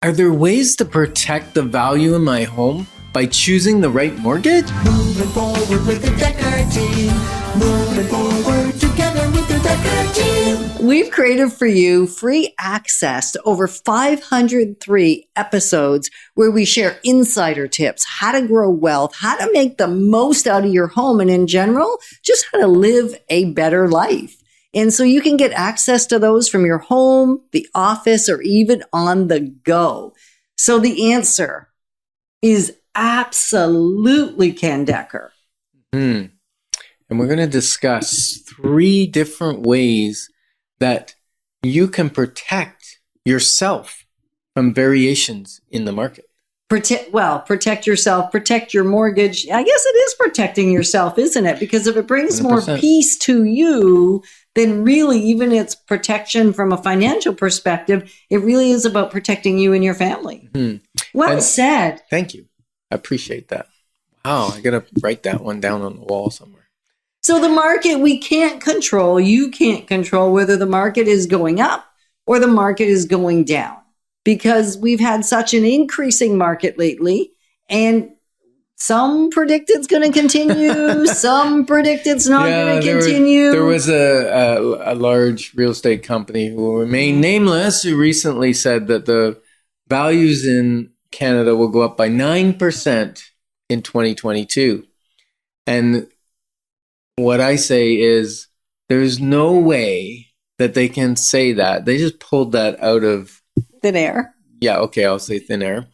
Are there ways to protect the value in my home by choosing the right mortgage? Moving forward with the Decker team. Moving forward together with the Decker team. We've created for you free access to over 503 episodes where we share insider tips, how to grow wealth, how to make the most out of your home, and in general, just how to live a better life. And so you can get access to those from your home, the office, or even on the go. So the answer is absolutely Ken Decker. And we're going to discuss 3 different ways that you can protect yourself from variations in the market. Protect yourself, protect your mortgage. I guess it is protecting yourself, isn't it? Because if it brings 100%. more peace to you, then really, even it's protection from a financial perspective, it really is about protecting you and your family. Well said. Thank you. I appreciate that. Wow, I got to write that one down on the wall somewhere. So the market, we can't control. You can't control whether the market is going up or the market is going down, because we've had such an increasing market lately, and some predict it's going to continue. Some predict it's not going to continue. There was a large real estate company who will remain nameless who recently said that the values in Canada will go up by 9% in 2022. And what I say is there's no way that they can say that. They just pulled that out of thin air. Yeah, okay, I'll say thin air.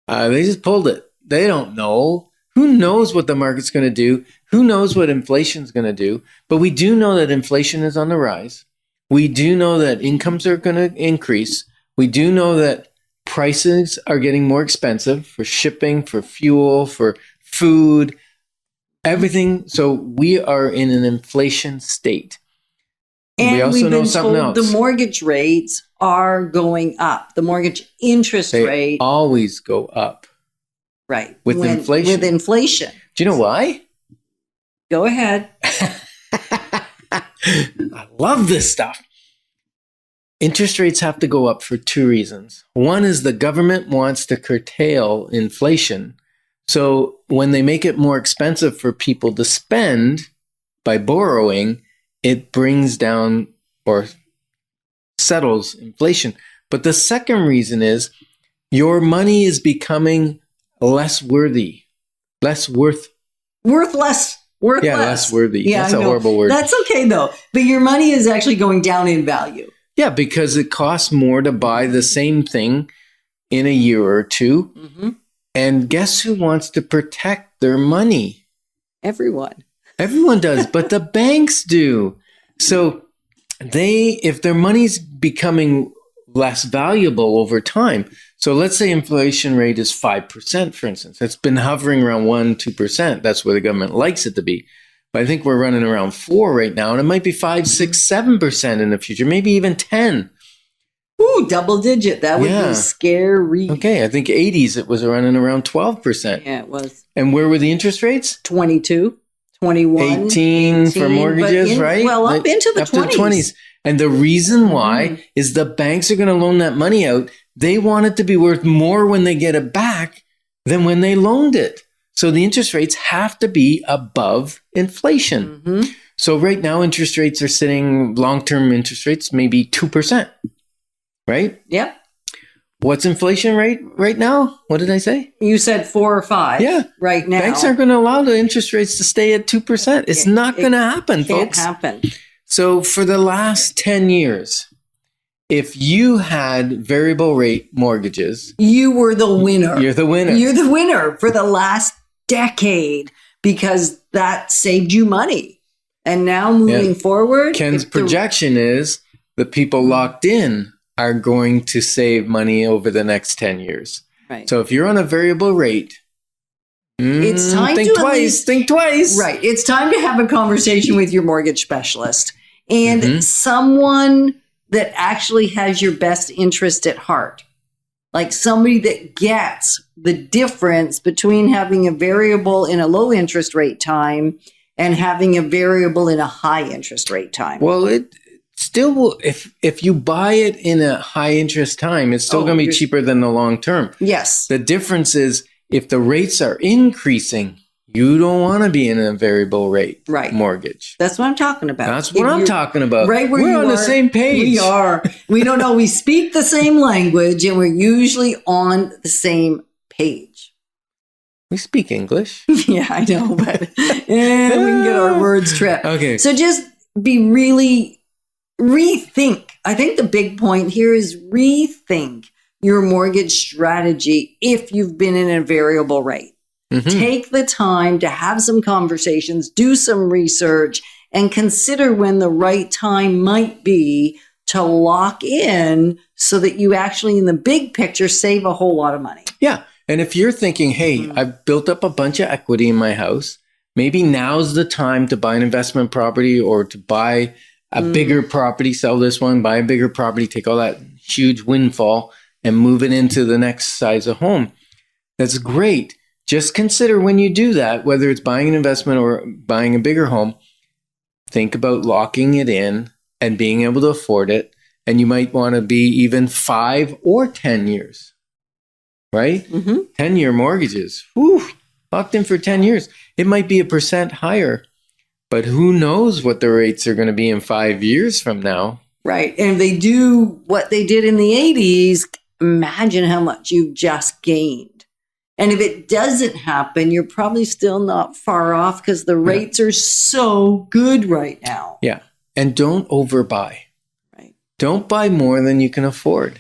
They just pulled it. They don't know. Who knows what the market's going to do? Who knows what inflation's going to do? But we do know that inflation is on the rise. We do know that incomes are going to increase. We do know that prices are getting more expensive for shipping, for fuel, for food, everything. So we are in an inflation state. And we also we've know been something told else. the mortgage rates are going up. The mortgage interest They rate. always go up. Right. With inflation. With inflation. Do you know why? Go ahead. I love this stuff. Interest rates have to go up for 2 reasons. One is the government wants to curtail inflation. So when they make it more expensive for people to spend by borrowing, it brings down or settles inflation. But the second reason is your money is becoming less worthy, less worth. Worth less. Yeah, less worthy. Yeah, that's a horrible word. That's okay, though. But your money is actually going down in value. Yeah, because it costs more to buy the same thing in a year or two. Mm-hmm. And guess who wants to protect their money? Everyone. Everyone does, but the banks do. So if their money's becoming less valuable over time. So let's say inflation rate is 5%, for instance. It's been hovering around 1-2%. That's where the government likes it to be. But I think we're running around 4 right now, and it might be 5, 6, 7% in the future, maybe even 10. Ooh, double digit. That would be scary. Okay, I think 80s it was running around 12%. Yeah, it was. And where were the interest rates? 22, 21. 18 for mortgages, right? Well, up into the 20s. And the reason why is the banks are going to loan that money out. They want it to be worth more when they get it back than when they loaned it. So the interest rates have to be above inflation. Mm-hmm. So right now, interest rates are sitting, long-term interest rates, maybe 2%, right? Yep. What's inflation rate right now? What did I say? You said 4 or 5. Yeah. Right now. Banks aren't going to allow the interest rates to stay at 2%. It's not going to happen, folks. Can't happen. So for the last 10 years, if you had variable rate mortgages, you were the winner. You're the winner. You're the winner for the last decade, because that saved you money. And now moving forward, Ken's projection is the people locked in are going to save money over the next 10 years. Right. So if you're on a variable rate, it's time think twice. Right. It's time to have a conversation with your mortgage specialist and someone that actually has your best interest at heart. Like somebody that gets the difference between having a variable in a low interest rate time and having a variable in a high interest rate time. Well, still, if you buy it in a high interest time, it's still going to be cheaper than the long term. Yes. The difference is if the rates are increasing, you don't want to be in a variable rate mortgage. That's what I'm talking about. That's what I'm talking about. Right where we're on the same page. We are. We don't know. We speak the same language, and we're usually on the same page. We speak English. Yeah, I know, but we can get our words tripped. Okay. So just rethink. I think the big point here is rethink your mortgage strategy if you've been in a variable rate. Mm-hmm. Take the time to have some conversations, do some research, and consider when the right time might be to lock in so that you actually, in the big picture, save a whole lot of money. Yeah. And if you're thinking, hey, I've built up a bunch of equity in my house, maybe now's the time to buy an investment property or to buy a bigger property, sell this one, buy a bigger property, take all that huge windfall and move it into the next size of home. That's great. Just consider when you do that, whether it's buying an investment or buying a bigger home, think about locking it in and being able to afford it. And you might want to be even 5 or 10 years, right? 10-year mortgages, locked in for 10 years. It might be 1% higher, but who knows what the rates are going to be in 5 years from now. Right. And if they do what they did in the 80s, imagine how much you've just gained. And if it doesn't happen, you're probably still not far off because the rates are so good right now. Yeah. And don't overbuy. Right. Don't buy more than you can afford.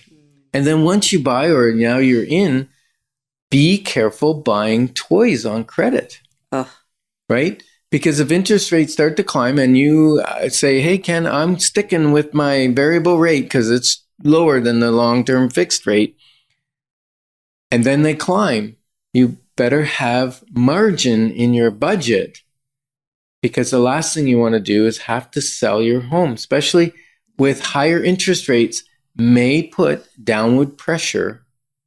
And then once you buy or now you're in, be careful buying toys on credit. Right? Because if interest rates start to climb and you say, hey, Ken, I'm sticking with my variable rate because it's lower than the long-term fixed rate, and then they climb, you better have margin in your budget because the last thing you want to do is have to sell your home, especially with higher interest rates, may put downward pressure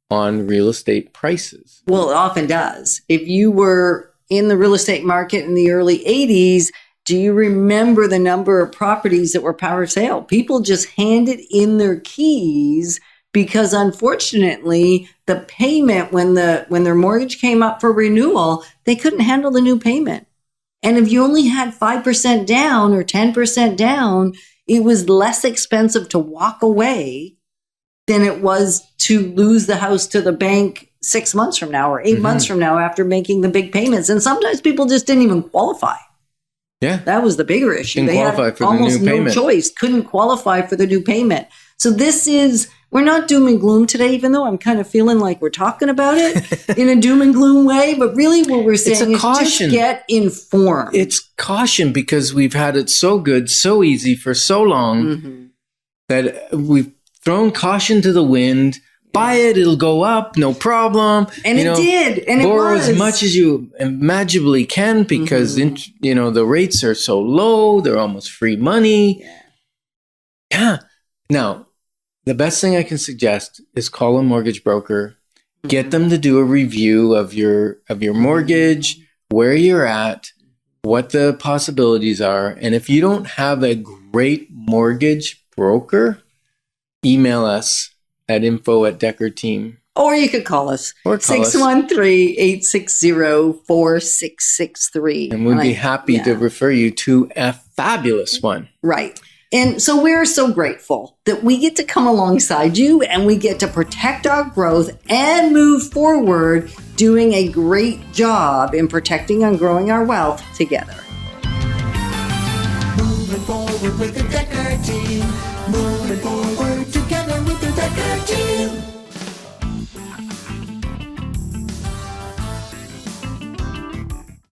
on real estate prices. Well, it often does. If you were in the real estate market in the early 80s, do you remember the number of properties that were power sale? People just handed in their keys because unfortunately, the payment when their mortgage came up for renewal, they couldn't handle the new payment. And if you only had 5% down or 10% down, it was less expensive to walk away than it was to lose the house to the bank 6 months from now or 8 months from now after making the big payments. And sometimes people just didn't even qualify. Yeah. That was the bigger issue. Didn't they qualify had for almost the new payment. No choice, couldn't qualify for the new payment. So we're not doom and gloom today, even though I'm kind of feeling like we're talking about it in a doom and gloom way. But really what we're saying is just get informed. It's caution because we've had it so good, so easy for so long that we've thrown caution to the wind. Buy it, it'll go up, no problem. And it did. And borrow it was. as much as you imaginably can because the rates are so low, they're almost free money. Yeah. Now, the best thing I can suggest is call a mortgage broker, get them to do a review of your mortgage, where you're at, what the possibilities are. And if you don't have a great mortgage broker, email us at info@DeckerTeam. Or you could call us. 613-860-4663. And we'd be happy to refer you to a fabulous one. Right. And so we're so grateful that we get to come alongside you and we get to protect our growth and move forward doing a great job in protecting and growing our wealth together. Moving forward with the Decker team. Moving forward together with the Decker team.